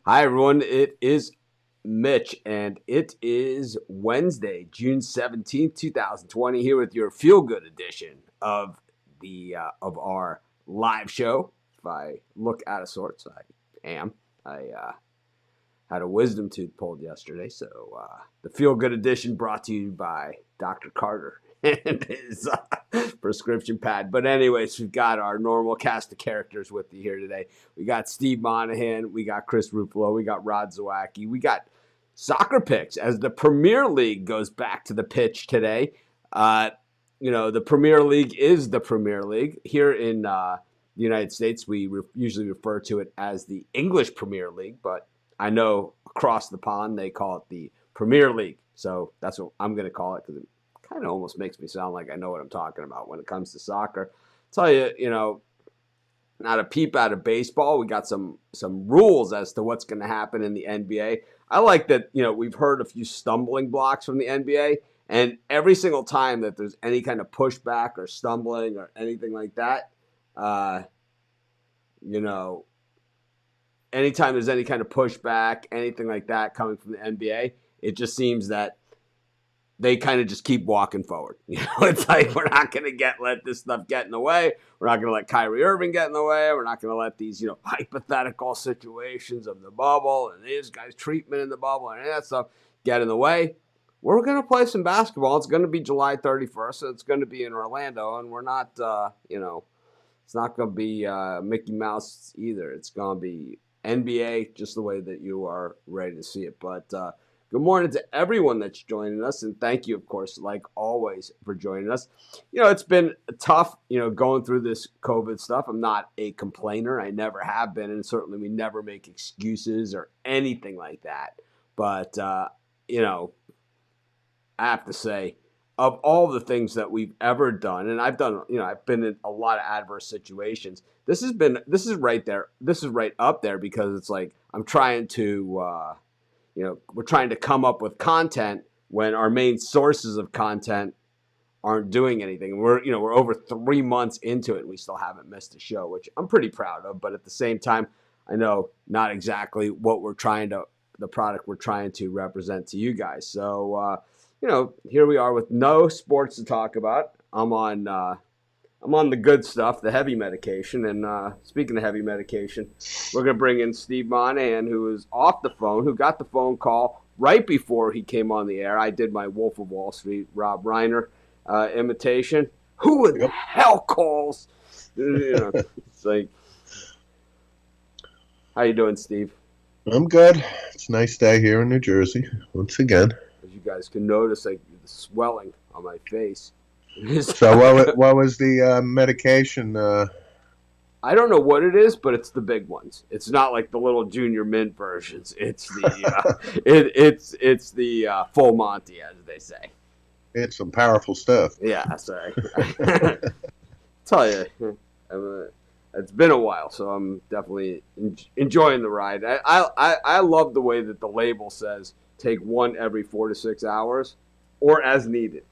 Hi, everyone. It is Mitch, and it is Wednesday, June 17th, 2020, here with your feel good edition of our live show. If I look out of sorts, I am. I had a wisdom tooth pulled yesterday, so the feel good edition brought to you by Dr. Carter and his prescription pad. But anyways, we've got our normal cast of characters with you here today. We got Steve Monahan, we got Chris Ruffalo, we got Rod Zawacki, we got soccer picks as the Premier League goes back to the pitch today. The Premier League is the Premier League here in the United States. We usually refer to it as the English Premier League, but I know across the pond they call it the Premier League. So that's what I'm going to call it because it kind of almost makes me sound like I know what I'm talking about when it comes to soccer. Tell you, not a peep out of baseball. We got some rules as to what's going to happen in the NBA. I like that, we've heard a few stumbling blocks from the NBA, and every single time that there's any kind of pushback or stumbling or anything like that, anytime there's any kind of pushback, anything like that coming from the NBA, it just seems that they kind of just keep walking forward. It's like we're not going to let this stuff get in the way. We're not going to let Kyrie Irving get in the way. We're not going to let these, hypothetical situations of the bubble and this guy's treatment in the bubble and that stuff get in the way. We're going to play some basketball. It's going to be July 31st, so it's going to be in Orlando, and we're not, it's not going to be Mickey Mouse either. It's going to be NBA, just the way that you are ready to see it. But good morning to everyone that's joining us, and thank you, of course, like always, for joining us. It's been tough, going through this COVID stuff. I'm not a complainer. I never have been, and certainly we never make excuses or anything like that. But, I have to say, of all the things that we've ever done, and I've done, I've been in a lot of adverse situations. This is right there. This is right up there because it's like I'm trying to, we're trying to come up with content when our main sources of content aren't doing anything. We're over 3 months into it and we still haven't missed a show, which I'm pretty proud of. But at the same time, I know not exactly what the product we're trying to represent to you guys. So, here we are with no sports to talk about. I'm on the good stuff, the heavy medication. And speaking of heavy medication, we're going to bring in Steve Monahan, who is off the phone, who got the phone call right before he came on the air. I did my Wolf of Wall Street, Rob Reiner imitation. Who in the hell calls? It's like, how you doing, Steve? I'm good. It's a nice day here in New Jersey once again. As you guys can notice, like the swelling on my face. So what was the medication? I don't know what it is, but it's the big ones. It's not like the little Junior Mint versions. It's the it's the full Monty, as they say. It's some powerful stuff. Yeah, sorry. Tell you, it's been a while, so I'm definitely enjoying the ride. I love the way that the label says take one every 4 to 6 hours, or as needed.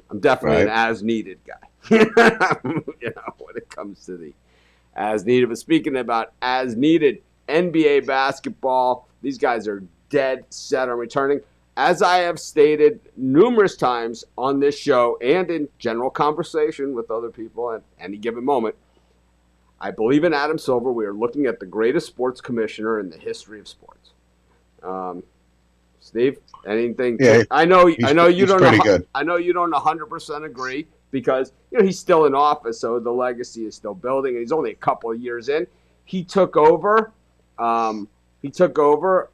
I'm definitely an as needed guy. When it comes to the as needed. But speaking about as needed, NBA basketball, these guys are dead set on returning. As I have stated numerous times on this show and in general conversation with other people at any given moment, I believe in Adam Silver. We are looking at the greatest sports commissioner in the history of sports. Steve, anything? Yeah, I know you don't. Pretty good. I know you don't 100% agree because he's still in office, so the legacy is still building. And he's only a couple of years in. He took over. He took over.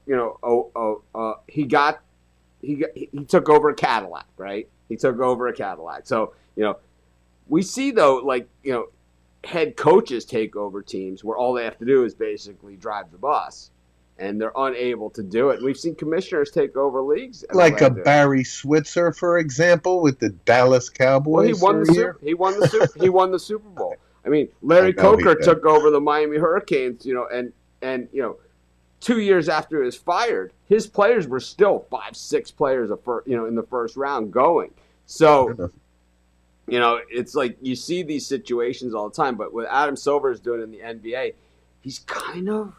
He took over a Cadillac, right? He took over a Cadillac. So we see though, head coaches take over teams where all they have to do is basically drive the bus. And they're unable to do it. We've seen commissioners take over leagues, like a Barry Switzer, for example, with the Dallas Cowboys. Well, he won the Super Bowl. I mean, Larry Coker took over the Miami Hurricanes. And 2 years after he was fired, his players were still 5-6 players in the first round going. So, it's like you see these situations all the time. But what Adam Silver is doing in the NBA, he's kind of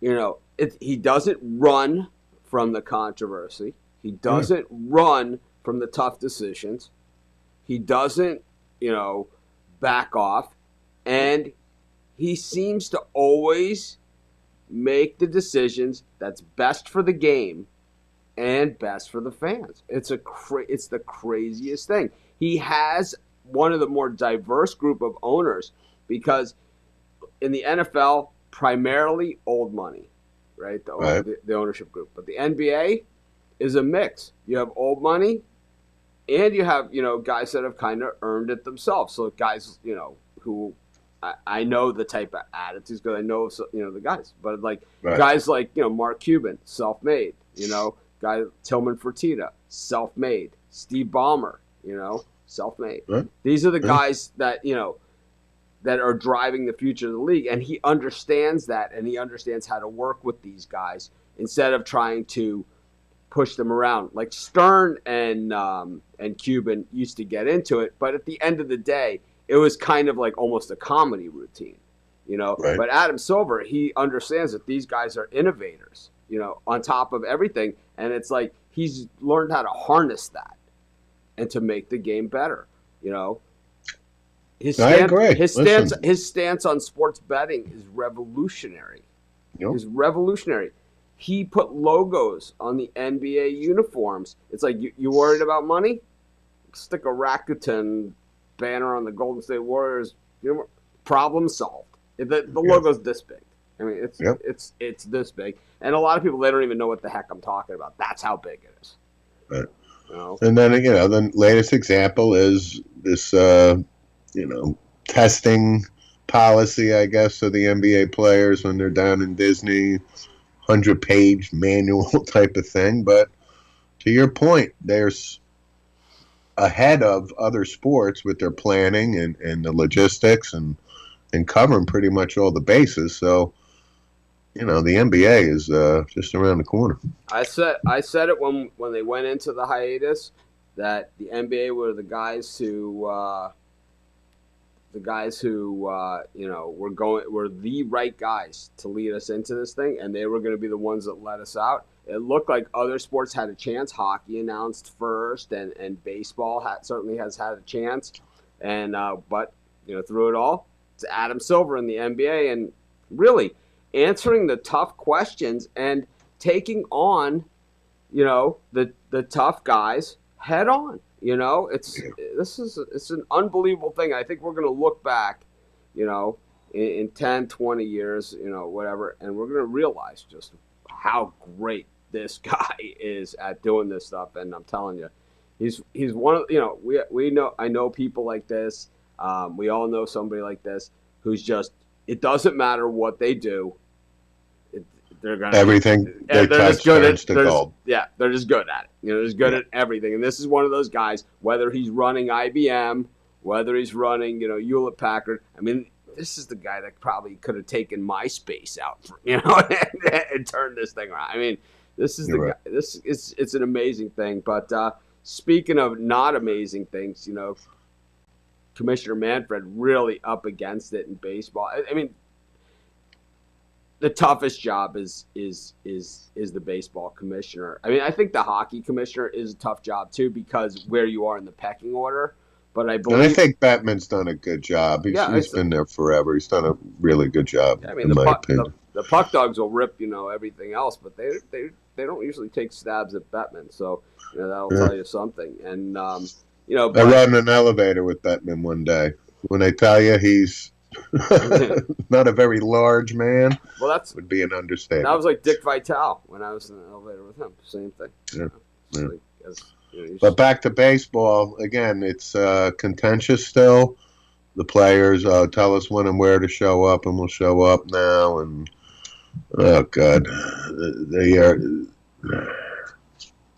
he doesn't run from the controversy. He Yeah. doesn't run from the tough decisions. He doesn't, back off. And he seems to always make the decisions that's best for the game and best for the fans. It's the craziest thing. He has one of the more diverse group of owners because in the NFL, primarily old money, right? Right. The ownership group. But the NBA is a mix. You have old money and you have, guys that have kind of earned it themselves. So guys, who I know the type of attitudes because I know, the guys. But like Right. guys like, Mark Cuban, self-made, guy Tillman Fertitta, self-made, Steve Ballmer, self-made. Right. These are the Yeah. guys that, that are driving the future of the league. And he understands that, and he understands how to work with these guys instead of trying to push them around. Like Stern and Cuban used to get into it, but at the end of the day, it was kind of like almost a comedy routine, Right. But Adam Silver, he understands that these guys are innovators, on top of everything. And it's like he's learned how to harness that and to make the game better, His I agree. His stance on sports betting is revolutionary. Yep. Is revolutionary. He put logos on the NBA uniforms. It's like you worried about money? Stick a Rakuten banner on the Golden State Warriors. Problem solved. The logo's this big. I mean, it's this big, and a lot of people they don't even know what the heck I'm talking about. That's how big it is. Right. And then the latest example is this testing policy, I guess, of the NBA players when they're down in Disney, 100-page manual type of thing. But to your point, there's ahead of other sports with their planning and the logistics and covering pretty much all the bases. So, the NBA is just around the corner. I said it when they went into the hiatus that the NBA were the guys who were the right guys to lead us into this thing, and they were going to be the ones that let us out. It looked like other sports had a chance. Hockey announced first, and baseball certainly has had a chance. And but through it all, it's Adam Silver in the NBA, and really answering the tough questions and taking on, the tough guys head on. It's an unbelievable thing. I think we're going to look back, in 10, 20 years, whatever, and we're going to realize just how great this guy is at doing this stuff. And I'm telling you, he's one of, we know, I know people like this. We all know somebody like this who's just, it doesn't matter what they do. They're gonna everything they touch turns to gold. Yeah, they're just good at it. They're just good at everything. And this is one of those guys. Whether he's running IBM, whether he's running, Hewlett Packard. I mean, this is the guy that probably could have taken MySpace out, and turned this thing around. I mean, this is the guy. This is it's an amazing thing. But speaking of not amazing things, Commissioner Manfred really up against it in baseball. I mean, the toughest job is the baseball commissioner. I mean, I think the hockey commissioner is a tough job too because where you are in the pecking order. But I think Bettman's done a good job. He's been there forever. He's done a really good job. Yeah, I mean, the puck dogs will rip everything else, but they don't usually take stabs at Bettman. So that'll tell you something. And I rode in an elevator with Bettman one day. When I tell you he's not a very large man. Well, that would be an understatement. That was like Dick Vitale when I was in the elevator with him. Same thing. But back to baseball again. It's contentious still. The players tell us when and where to show up, and we'll show up now. And oh god,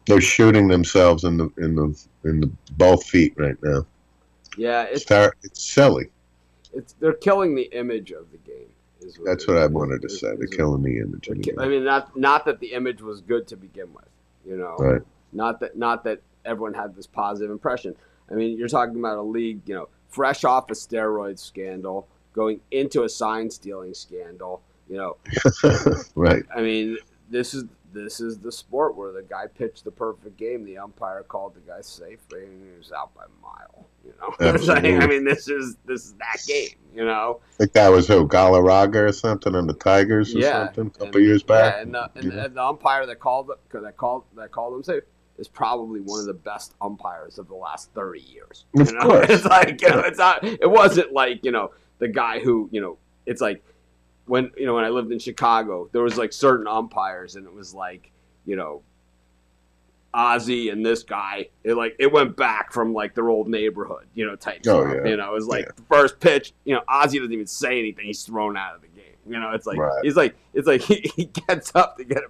they're shooting themselves in the both feet right now. Yeah, it's silly. They're killing the image of the game. That's what I wanted to say. They're killing the image. I mean, not that the image was good to begin with, Right. Not that everyone had this positive impression. I mean, you're talking about a league, fresh off a steroid scandal, going into a sign stealing scandal. You know, Right. I mean, this is the sport where the guy pitched the perfect game. The umpire called the guy safe, and he was out by a mile. You know, It's like, I Absolutely. mean, this is that game. You know, I think that was who, Galarraga or something on the Tigers or yeah, something a couple and years back. yeah, and Yeah. the umpire that called him safe is probably one of the best umpires of the last 30 years. You Of know, course. it's like it's not. It wasn't like the guy who It's like when I lived in Chicago, there was like certain umpires, and it was like you know Ozzy and this guy. It went back from like their old neighborhood, type Oh, stuff. yeah. It was like Yeah. the first pitch. Ozzy doesn't even say anything. He's thrown out of the game. It's like Right. it's like he gets up to get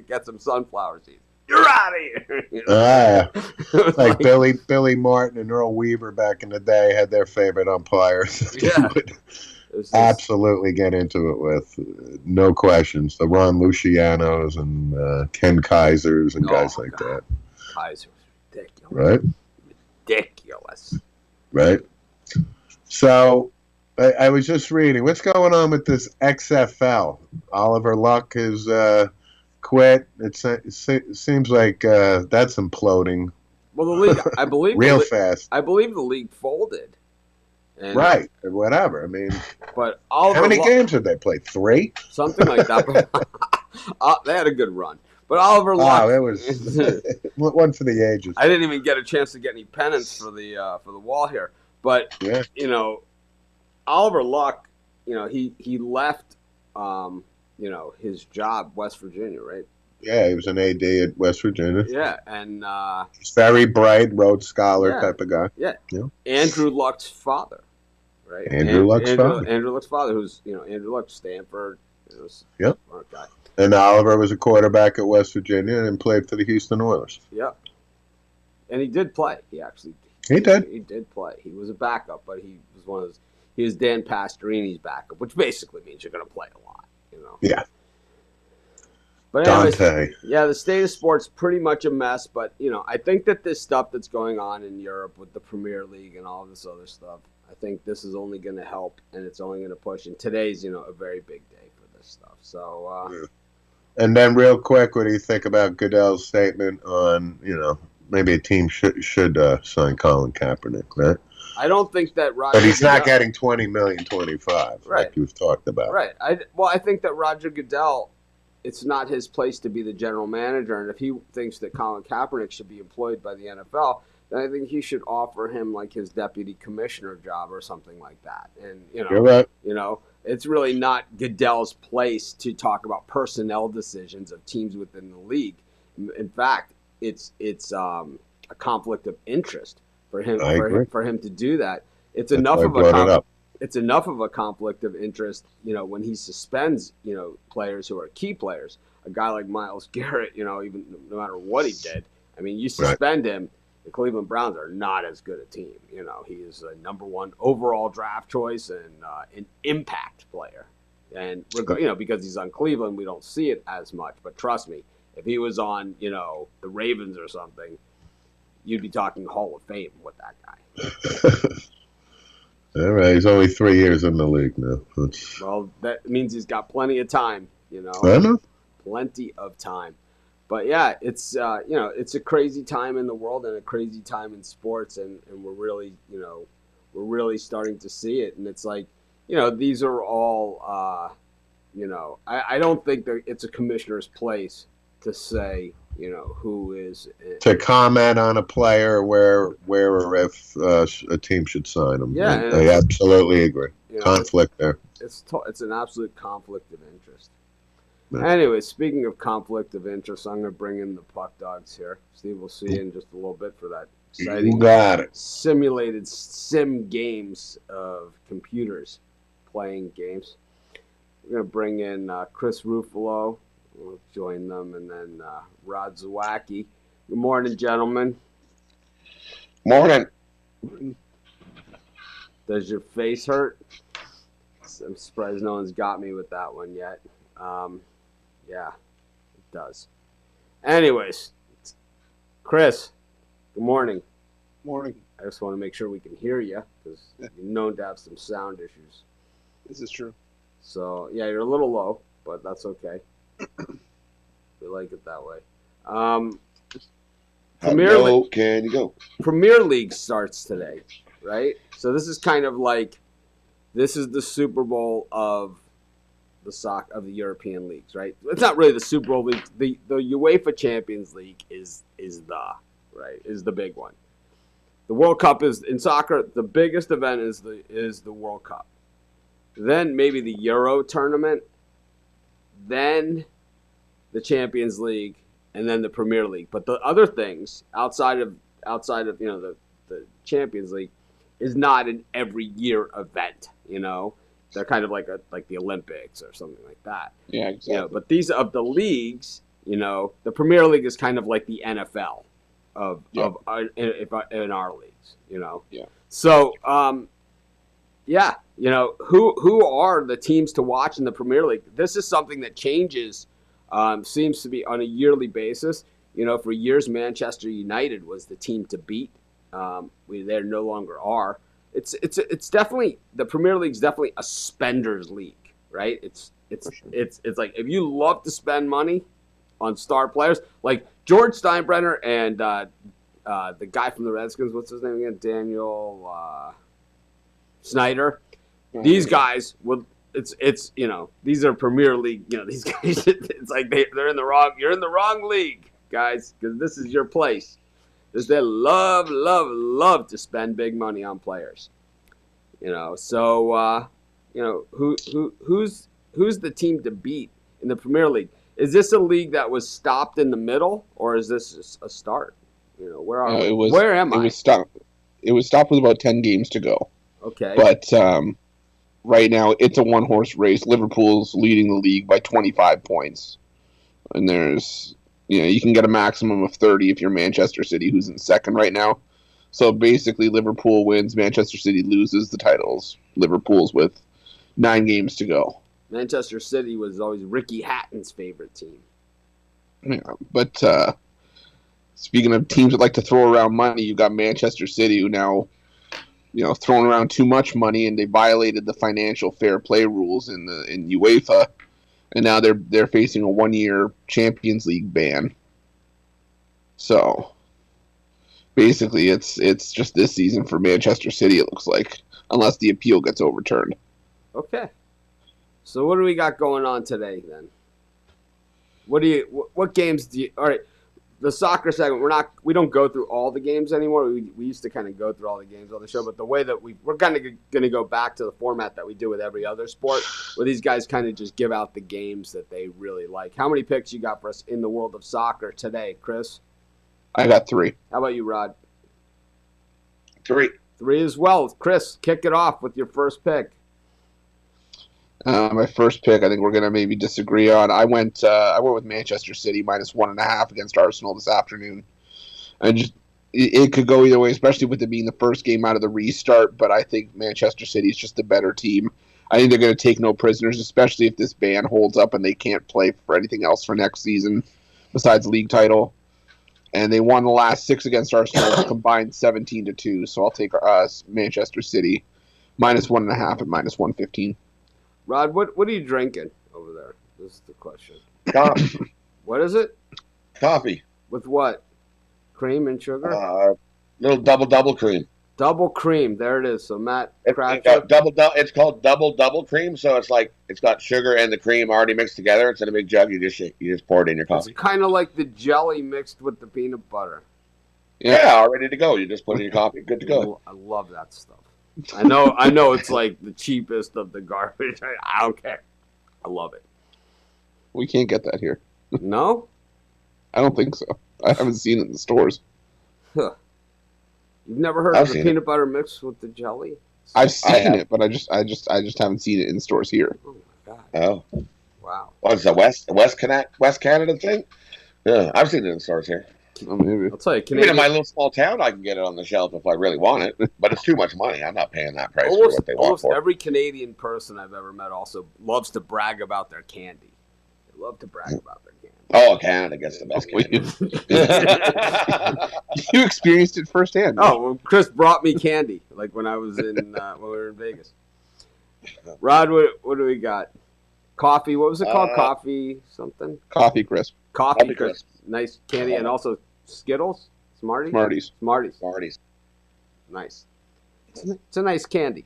get some sunflower seeds. You're out of here. It was Like Billy Martin and Earl Weaver back in the day had their favorite umpires. They Yeah. would it was just, absolutely get into it with, no questions. The Ron Lucianos and Ken Kaisers and guys like God. that. Kaiser was ridiculous. Right? Ridiculous. Right? So I was just reading. What's going on with this XFL? Oliver Luck has quit. It seems like that's imploding Well, the league, I believe, real fast. I believe the league folded. And, Right. Whatever. I mean, But Oliver how many Luck, games did they play? 3? something like that. They had a good run. But Oliver Luck, Oh, it was one for the ages. I didn't even get a chance to get any pennants for the wall here. But Yeah. Oliver Luck, he left, his job, West Virginia, right? Yeah, he was an AD at West Virginia. Yeah, and He's very bright, Rhodes Scholar Yeah. type of guy. Andrew Luck's father, right? Andrew Luck's father. Andrew Luck's father, who's Andrew Luck, Stanford, Yep. smart guy. And Oliver was a quarterback at West Virginia and played for the Houston Oilers. Yep. And he did play. He actually He did. He did play. He was a backup, but he was one of those. He was Dan Pastorini's backup, which basically means you're going to play a lot. Yeah. But anyways, Dante. yeah, the state of sports pretty much a mess. But I think that this stuff that's going on in Europe with the Premier League and all this other stuff, I think this is only going to help, and it's only going to push. And today's a very big day for this stuff. So. And then real quick, what do you think about Goodell's statement on, maybe a team should sign Colin Kaepernick, right? I don't think that Roger. But he's not Goodell- getting 20 million, 25, Right. like you've talked about. Right. I think that Roger Goodell, it's not his place to be the general manager, and if he thinks that Colin Kaepernick should be employed by the NFL, then I think he should offer him like his deputy commissioner job or something like that. And You're right. it's really not Goodell's place to talk about personnel decisions of teams within the league. In fact, it's a conflict of interest for him I agree. for him to do that. It's That's enough why I of brought it up. it's enough of a conflict of interest, when he suspends, players who are key players. A guy like Myles Garrett, even no matter what he did, I mean, you suspend him, the Cleveland Browns are not as good a team. He is a number 1 overall draft choice and an impact player. And because he's on Cleveland, we don't see it as much. But trust me, if he was on, the Ravens or something, you'd be talking Hall of Fame with that guy. All right, he's only 3 years in the league now. Well, that means he's got plenty of time, I know. plenty of time. But yeah, it's it's a crazy time in the world and a crazy time in sports, and we're really starting to see it. And it's like, these are all I don't think that it's a commissioner's place to say who is To comment on a player where or if a team should sign him. Yeah, and I absolutely agree. Conflict there. it's an absolute conflict of interest. Yeah. Anyway, speaking of conflict of interest, I'm going to bring in the Puck Dogs here. Steve will see you in just a little bit for that You exciting got it. simulated sim games of computers playing games. We're going to bring in Chris Ruffalo. We'll join them, and then Rod Zawacki. Good morning, gentlemen. Morning. Does your face hurt? I'm surprised no one's got me with that one yet. Yeah, it does. Anyways, Chris, good morning. Morning. I just want to make sure we can hear you because you're known to have some sound issues. This is true. So yeah, you're a little low, but that's okay. We like it that way. Um, How Premier low can you go? Premier League starts today, right? So this is kind of like this is the Super Bowl of the European leagues, right? It's not really the Super Bowl league. The UEFA Champions League is the big one. The World Cup is in soccer. The biggest event is the World Cup. Then maybe the Euro tournament, then the Champions League, and then the Premier League. But the other things outside of the Champions League is not an every year event. They're kind of like the Olympics or something like that. Yeah, exactly. But these of the leagues, the Premier League is kind of like the NFL in our leagues. Yeah. So who are the teams to watch in the Premier League? This is something that changes. Seems to be on a yearly basis. For years, Manchester United was the team to beat. They no longer are. It's definitely the Premier League's definitely a spenders league, right? It's like if you love to spend money on star players like George Steinbrenner and the guy from the Redskins, what's his name again? Daniel Snyder. These guys would. These are Premier League. These guys. It's like they're in the wrong. You're in the wrong league, guys, because this is your place. They love to spend big money on players. So who's the team to beat in the Premier League? Is this a league that was stopped in the middle, or is this just a start? Where are we? Where am I? It was stopped with about 10 games to go. Okay. But right now it's a one-horse race. Liverpool's leading the league by 25 points, and there's. You can get a maximum of 30 if you're Manchester City, who's in second right now. So basically, Liverpool wins, Manchester City loses the titles. Liverpool's with 9 games to go. Manchester City was always Ricky Hatton's favorite team. Yeah, but speaking of teams that like to throw around money, you've got Manchester City, who now, throwing around too much money, and they violated the financial fair play rules in UEFA. And now they're facing a 1-year Champions League ban. So basically, it's just this season for Manchester City. It looks like, unless the appeal gets overturned. Okay. So what do we got going on today then? What games do you? All right, the soccer segment. We don't go through all the games anymore. We used to kind of go through all the games on the show, but the way that we're kind of going to go back to the format that we do with every other sport, where these guys kind of just give out the games that they really like. How many picks you got for us in the world of soccer today, Chris? I got 3. How about you, Rod? 3. 3 as well. Chris, kick it off with your first pick. My first pick, I think we're going to maybe disagree on. I went with Manchester City minus 1.5 against Arsenal this afternoon. It could go either way, especially with it being the first game out of the restart. But I think Manchester City is just the better team. I think they're going to take no prisoners, especially if this ban holds up and they can't play for anything else for next season besides league title. And they won the last 6 against Arsenal, combined 17-2. So I'll take Manchester City minus 1.5 at minus 115. Rod, what are you drinking over there? This is the question. Coffee. What is it? Coffee. With what? Cream and sugar? Little double cream. Double cream. There it is. So Matt, It's called double cream. So it's got sugar and the cream already mixed together. It's in a big jug. You just pour it in your coffee. It's kind of like the jelly mixed with the peanut butter. Yeah, all ready to go. You just put it in your coffee. Good to go. I love that stuff. I know it's like the cheapest of the garbage. I don't care. I love it. We can't get that here. No? I don't think so. I haven't seen it in the stores. Huh. You've never heard of the peanut butter mixed with the jelly? I've seen it, but I just haven't seen it in stores here. Oh my god. Oh. Wow. What's the West Canada thing? Yeah, I've seen it in stores here. Oh, maybe. I'll tell you, Even in my little small town, I can get it on the shelf if I really want it, but it's too much money. I'm not paying that price for what they want for. Every Canadian person I've ever met also loves to brag about their candy. They love to brag about their candy. Oh, Canada gets the best candy. You experienced it firsthand. Oh, well, Chris brought me candy, like when I was when we were in Vegas. Rod, what do we got? Coffee. What was it called? Coffee something? Coffee crisp. Coffee crisp. Nice candy. And also Skittles? Smarties? Smarties. Nice. It's a nice candy.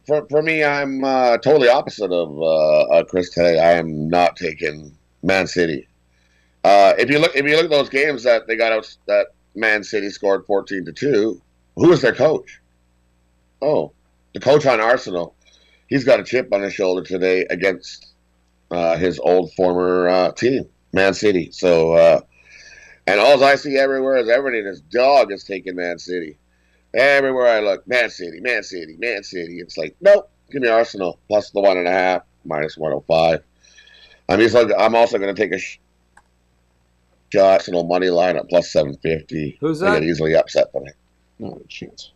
For me, I'm totally opposite of Chris today. I am not taking Man City. If you look at those games that they got out, that Man City scored 14-2. Who was their coach? Oh, the coach on Arsenal. He's got a chip on his shoulder today against his old former team, Man City. So, and all I see everywhere is everybody. His dog is taking Man City. Everywhere I look, Man City. It's like, nope, give me Arsenal plus the 1.5, minus 105. I'm also going to take a shot Arsenal money line at plus 750. Who's that? I get easily upset by it. Not a chance.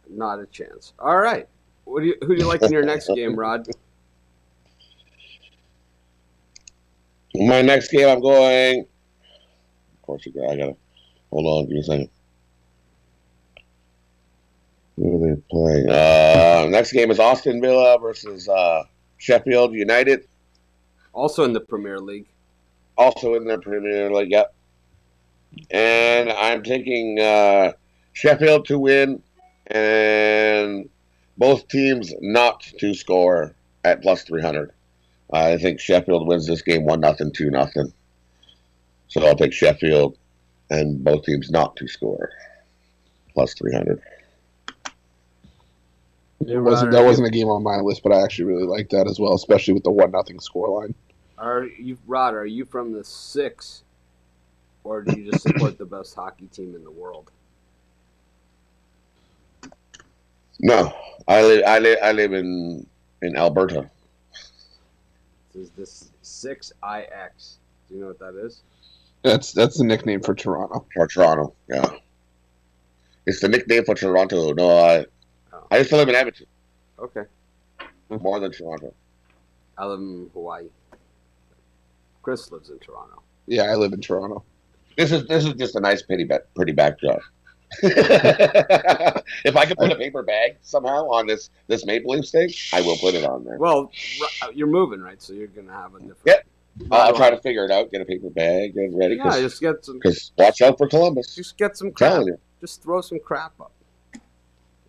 Not a chance. All right. Who do you like in your next game, Rod? My next game, I'm going. Of course, I gotta hold on. Give me a second. Who are they playing? Next game is Aston Villa versus Sheffield United. Also in the Premier League. Also in the Premier League, yep. And I'm taking Sheffield to win and both teams not to score at plus 300. I think Sheffield wins this game 1-0, 2-0. So I'll take Sheffield and both teams not to score plus 300. That wasn't a game on my list, but I actually really like that as well, especially with the 1-0 scoreline. Rod, are you from the 6, or do you just support the best hockey team in the world? No, I live in Alberta. This is the 6IX. Do you know what that is? That's the nickname for Toronto. For Toronto, yeah. It's the nickname for Toronto. No, I used to live in Edmonton. Okay. More than Toronto. I live in Hawaii. Chris lives in Toronto. Yeah, I live in Toronto. This is just a nice pretty backdrop. If I could put a paper bag somehow on this Maple Leaf steak, I will put it on there. Well, you're moving, right? So you're gonna have a different. Yep. I'll try to figure it out. Get a paper bag, get ready. Yeah, just get some. Because watch out for Columbus. Just get some crap. Telling you. Just throw some crap up.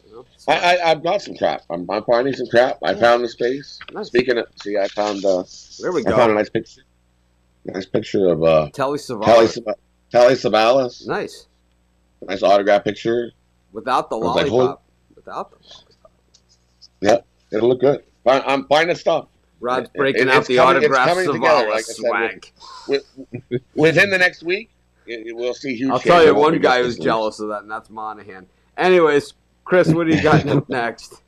You know? I've got some crap. I'm finding some crap. I found the space. Nice. Speaking of, see, I found. There we go. I found a nice picture. Nice picture of Telly Savalas. Telly Savalas. Nice. Nice autograph picture. Without the I was like, lollipop. Without the lollipop. Yeah, it'll look good. I'm finding stuff. Rod's breaking It's out the coming- it's autograph coming Savalas together, like I said, swag. Within the next week, we'll see huge. I'll tell you changes one once guy we get who's this jealous of that, and that's Monahan. Anyways, Chris, what do you got up next?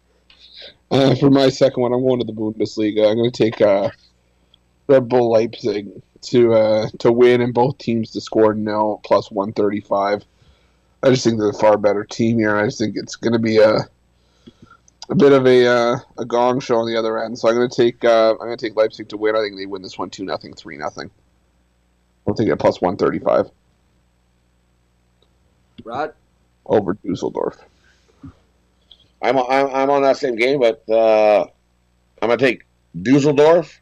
For my second one, I'm going to the Bundesliga. I'm going to take Red Bull Leipzig to win and both teams to score no plus 135. I just think they're a far better team here. I just think it's going to be a bit of a gong show on the other end. So I'm going to take Leipzig to win. I think they win this one 2-0, 3-0. I'll take it plus 135 Rod? over Dusseldorf. I'm on that same game, but I'm gonna take Dusseldorf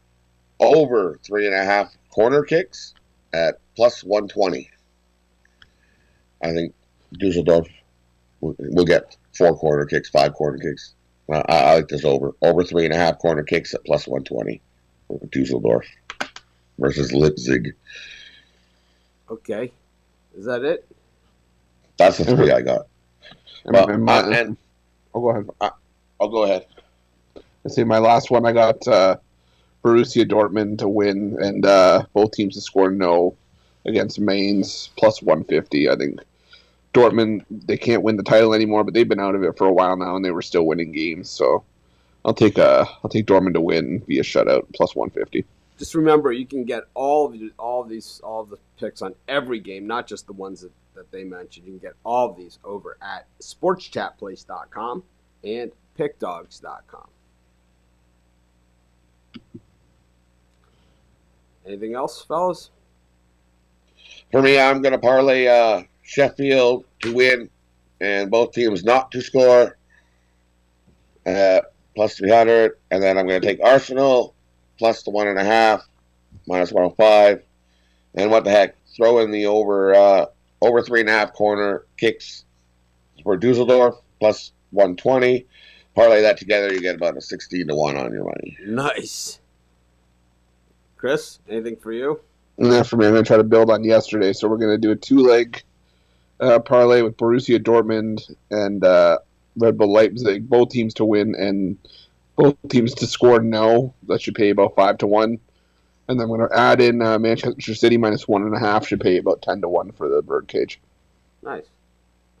over 3.5 corner kicks at plus 120. I think Dusseldorf will get 4 corner kicks, 5 corner kicks. I like this over 3.5 corner kicks at plus 120 for Dusseldorf versus Leipzig. Okay. Is that it? That's the 3 I got. And I'll go ahead. I'll go ahead. Let's see, my last one, I got Borussia Dortmund to win and both teams to score no against Mainz plus 150. I think Dortmund, they can't win the title anymore, but they've been out of it for a while now, and they were still winning games. So I'll take Dortmund to win via shutout plus 150. Just remember, you can get all of the picks on every game, not just the ones that they mentioned. You can get all of these over at sportschatplace.com and pickdogs.com. Anything else, fellas? For me, I'm going to parlay Sheffield to win and both teams not to score plus 300, and then I'm going to take Arsenal plus the 1.5 minus 105, and what the heck, throw in the over 3.5 corner kicks for Dusseldorf plus 120. Parlay that together, you get about a 16-1 on your money. Nice. Chris, anything for you? Yeah, for me, I'm going to try to build on yesterday. So we're going to do a 2-leg parlay with Borussia Dortmund and Red Bull Leipzig. Both teams to win and both teams to score no. That should pay about 5-1. And then I'm going to add in Manchester City minus 1.5. Should pay about 10-1 for the Birdcage. Nice.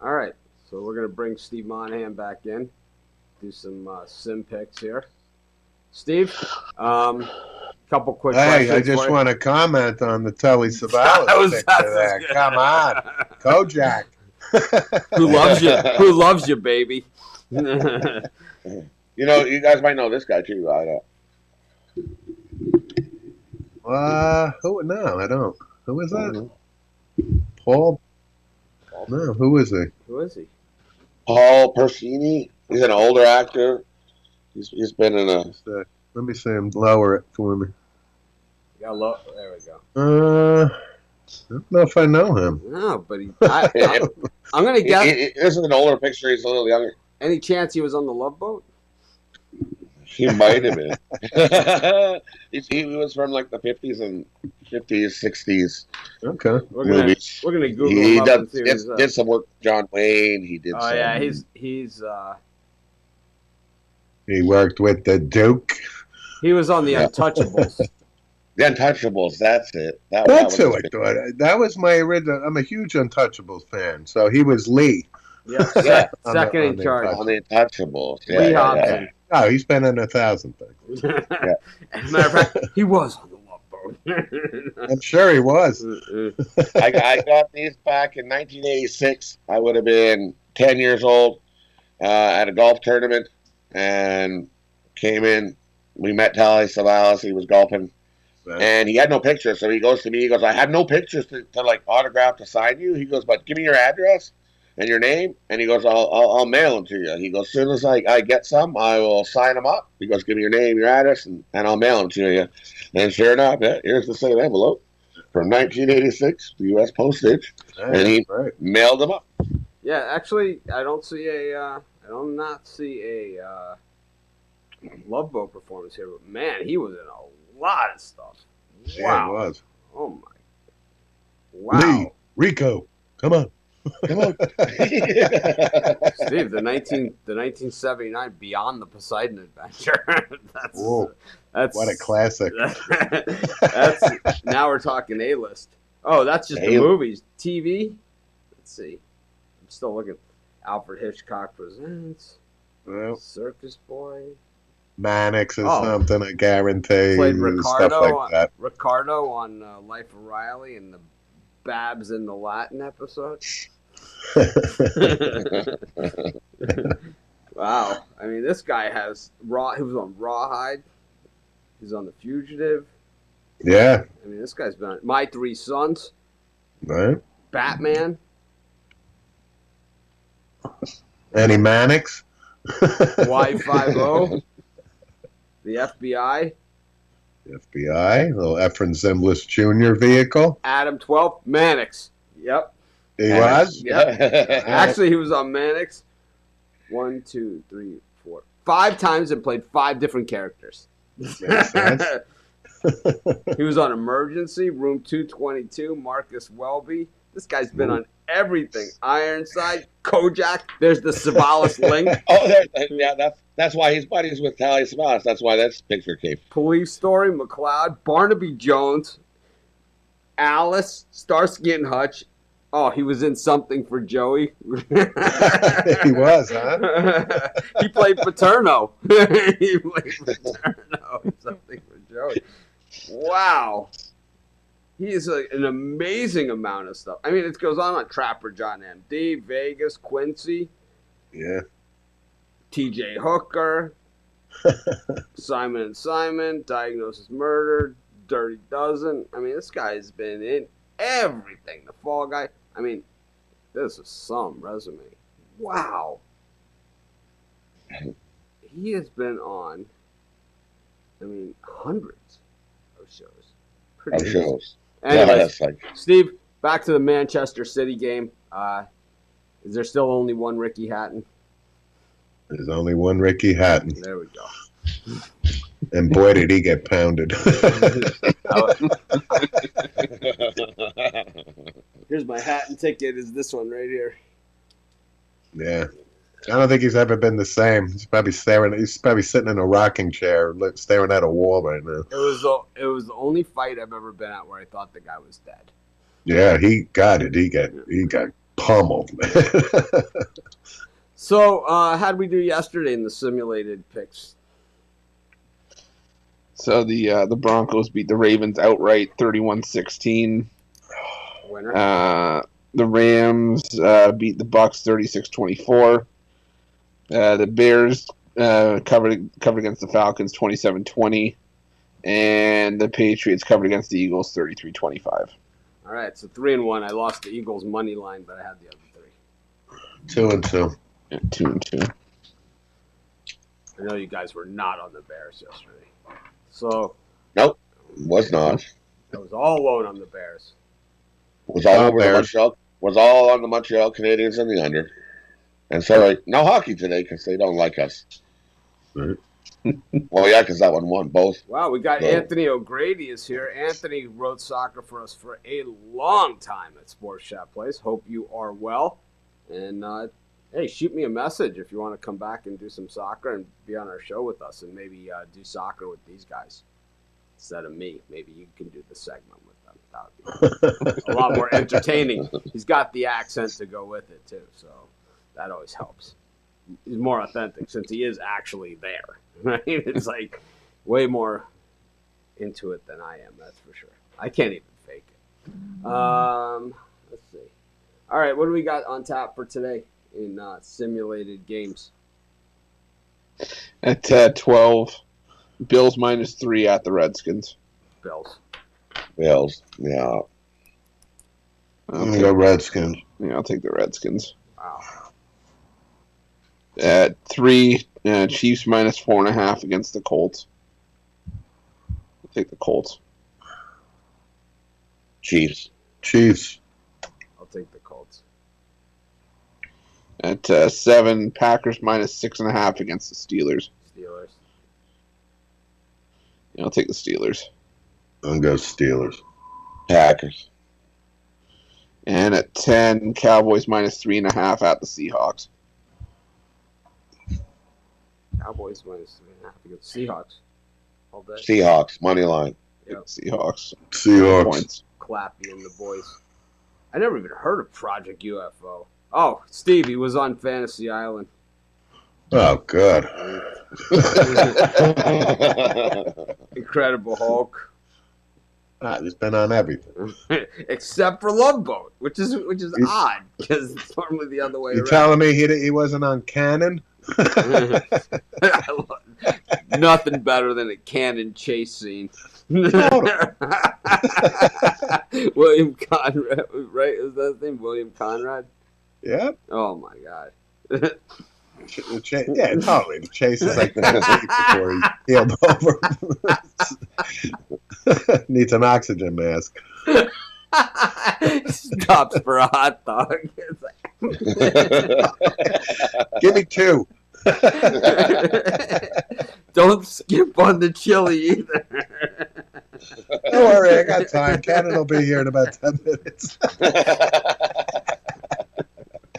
All right. So we're going to bring Steve Monahan back in. Do some sim picks here. Steve, couple quick questions. Hey, I just want to comment on the Telly Savalas pick there. Come on, Kojak. Who loves you? Who loves you, baby? You know, you guys might know this guy too. Who? No, I don't. Who is that? Paul? No, who is he? Who is he? Paul Persini. He's an older actor. He's been in a. Let me see him. Lower it for me. There we go. I don't know if I know him. No, but I'm going to guess. This is an older picture. He's a little younger. Any chance he was on the Love Boat? He might have been. He was from like the 50s and 60s. Okay. We're gonna Google him up and see did some work with John Wayne. He did. Oh yeah, he's. He worked with the Duke. He was on the Untouchables. The Untouchables. That's it. That's who I thought. That was my original. I'm a huge Untouchables fan. So he was Lee. Yeah. Second in charge on the Untouchables. Lee Hobson. Oh, he's been in 1,000 things. As a matter of fact, he was on the Love Boat. I'm sure he was. I got these back in 1986. I would have been 10 years old at a golf tournament and came in. We met Telly Savalas. He was golfing. Right. And he had no pictures. So he goes to me. He goes, I have no pictures to like autograph to sign you. He goes, but give me your address and your name. And he goes, I'll mail them to you. He goes, as soon as I get some, I will sign them up. He goes, give me your name, your address, and I'll mail them to you. And sure enough, here's the same envelope from 1986, the U.S. postage. Right, and he mailed them up. Yeah, actually, I do not see a Love Boat performance here. But man, he was in a lot of stuff. Wow. Yeah, he was. Oh my. Wow. Lee, Rico, come on. Come on. Steve, the 1979 Beyond the Poseidon Adventure. That's what a classic. That's now we're talking A-list. Oh, that's just the movies. TV? Let's see. I'm still looking. Alfred Hitchcock Presents. Well, Circus Boy. Mannix or something, I guarantee. Played Ricardo, stuff like that. Ricardo on Life of Riley and the Babs in the Latin episode. Wow. I mean, this guy has he was on Rawhide. He's on The Fugitive. Yeah. I mean, this guy's been on My Three Sons. Right. Batman. Any Mannix? Y50. The FBI. The FBI. Little Efren Zimbalist Jr. vehicle. Adam 12. Mannix. Yep. He was? Yep. Actually, he was on Mannix 1, 2, 3, 4, 5 times and played 5 different characters. Makes sense. He was on Emergency, Room 222, Marcus Welby. This guy's been on everything. Ironside, Kojak. There's the Savalas link. That's why he's buddies with Telly Savalas. That's why that picture came. Police Story, McLeod, Barnaby Jones, Alice, Starsky and Hutch. Oh, he was in Something for Joey. He was, huh? He played Paterno. He played Paterno in Something for Joey. Wow. He is an amazing amount of stuff. I mean, it goes on Trapper John M.D., Vegas, Quincy. Yeah. T.J. Hooker. Simon & Simon, Diagnosis Murder, Dirty Dozen. I mean, this guy's been in everything. The Fall Guy. I mean, this is some resume. Wow. he has been on, hundreds of shows. Pretty Of amazing. shows. Anyways, That's like Steve, back to the Manchester City game. Is there still only one Ricky Hatton? There's only one Ricky Hatton. There we go. And boy, did he get pounded. Here's my Hatton ticket. Is this one right here? Yeah. I don't think he's ever been the same. He's probably sitting in a rocking chair, staring at a wall right now. It was the only fight I've ever been at where I thought the guy was dead. Yeah, he got it. He got pummeled. So, how'd we do yesterday in the simulated picks? So the Broncos beat the Ravens outright, 31-16. Winner. The Rams beat the Bucks 36-24. The Bears covered against the Falcons 27-20. And the Patriots covered against the Eagles 33-25. All right, so 3-1. I lost the Eagles money line, but I had the other 3. 2-2. Yeah, 2-2. I know you guys were not on the Bears yesterday. So nope, was not. I was all alone on the Bears. Was all over the Bears. Montreal. Was all on the Montreal Canadiens and the under. And sorry, no hockey today because they don't like us. Right. Well, yeah, because that one won both. Wow, we got Yeah. Anthony O'Grady is here. Anthony wrote soccer for us for a long time at Sports Chat Place. Hope you are well. And hey, shoot me a message if you want to come back and do some soccer and be on our show with us and maybe do soccer with these guys instead of me. Maybe you can do the segment with them. That would be a lot more entertaining. He's got the accent to go with it too, so that always helps. He's more authentic since he is actually there, right? It's like way more into it than I am, that's for sure. I can't even fake it. Let's see. All right, what do we got on tap for today in simulated games? At 12, Bills -3 at the Redskins. Bills. Bills, yeah. I'm going to go Redskins. I'll take the Redskins. Wow. At 3, Chiefs -4.5 against the Colts. I'll take the Colts. Chiefs. Chiefs. I'll take the Colts. At 7, Packers -6.5 against the Steelers. Steelers. I'll take the Steelers. I'm going to go Steelers. Packers. And at 10, Cowboys -3.5 at the Seahawks. Cowboys -3.5 against Seahawks. All day. Seahawks, money line. Yep. Seahawks. Seahawks. Points. Clappy and the boys. I never even heard of Project UFO. Oh, Steve, he was on Fantasy Island. Oh, good. Incredible Hulk. He's been on everything. Except for Love Boat, which is odd because it's normally the other way You around. telling me he wasn't on Cannon? Nothing better than a cannon chase scene. William Conrad, right? Is that his name? William Conrad? Yeah. Oh my God. Yeah, totally. The chase is like 10 weeks before he healed over. Needs an oxygen mask. Stops for a hot dog. It's like, Give me 2. don't skip on the chili either. Don't worry, I got time. Cannon will be here in about 10 minutes.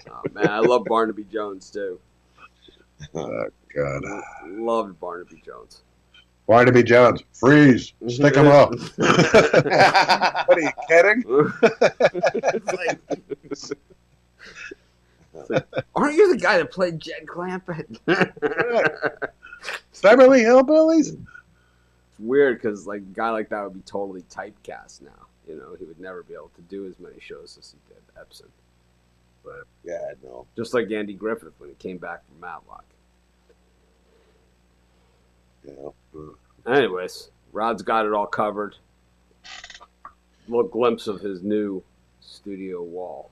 Oh man, I love Barnaby Jones too. Oh, God. Loved Barnaby Jones. Barnaby Jones, freeze. Stick him up. What are you kidding? It's like, aren't you the guy that played Jed Clampett? Beverly Hillbillies? It's weird because like a guy like that would be totally typecast now. You know, he would never be able to do as many shows as he did Epson. But Yeah, I know. just like Andy Griffith when he came back from Matlock. Yeah. Anyways, Rod's got it all covered. Little glimpse of his new studio wall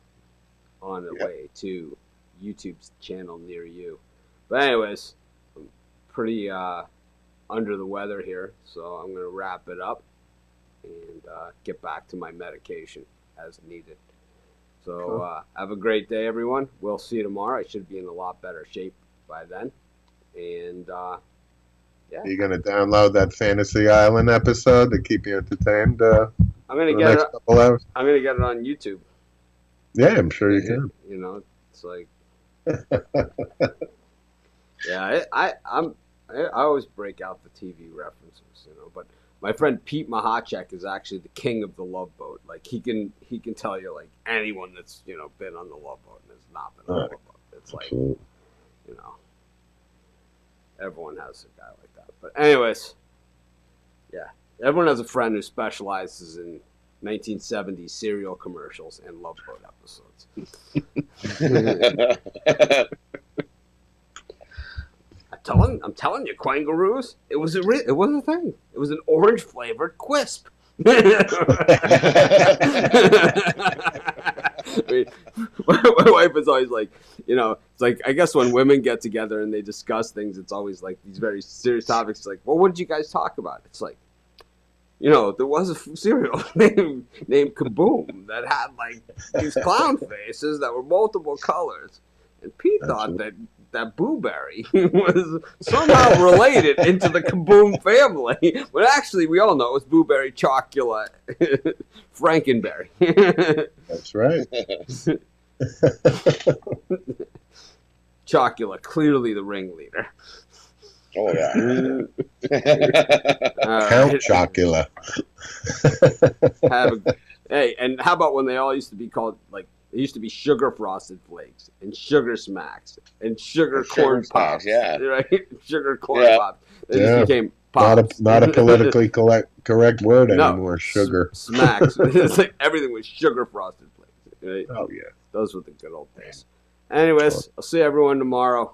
on the way to YouTube's channel near you. But anyways, pretty under the weather here, so I'm going to wrap it up and get back to my medication as needed. So have a great day, everyone. We'll see you tomorrow. I should be in a lot better shape by then. And yeah, You gonna download that Fantasy Island episode to keep you entertained? I'm gonna for the get next it. couple hours. I'm gonna get it on YouTube. Yeah, I'm sure you can. You know, it's like, yeah, I always break out the TV references, you know. But my friend Pete Mahacek is actually the king of the Love Boat. Like he can tell you like anyone that's been on the Love Boat and has not been on the Love Boat. It's like, Absolutely. Everyone has a guy like that. But anyways, yeah, everyone has a friend who specializes in 1970s cereal commercials and Love Boat episodes. I'm telling you, Quangaroos, it was a thing. It was an orange flavored Quisp. I mean, my wife is always like, it's like, I guess when women get together and they discuss things, it's always like these very serious topics. It's like, well, what did you guys talk about? It's like, there was a cereal named Kaboom that had like these clown faces that were multiple colors. And Pete thought that Booberry was somehow related into the Kaboom family. But actually, we all know it was Booberry, Chocula, Frankenberry. That's right. Chocula, clearly the ringleader. Oh, yeah. Count Chocula. Hey, and how about when they all used to be called, like, they used to be Sugar Frosted Flakes and Sugar Smacks and Sugar Corn Pops. Yeah. Right? Sugar Corn Pops. They just became Pops. Not a politically correct word anymore, sugar. Smacks. It's like everything was Sugar Frosted Flakes. Right? Oh, yeah. Those were the good old days. Anyways, I'll see everyone tomorrow.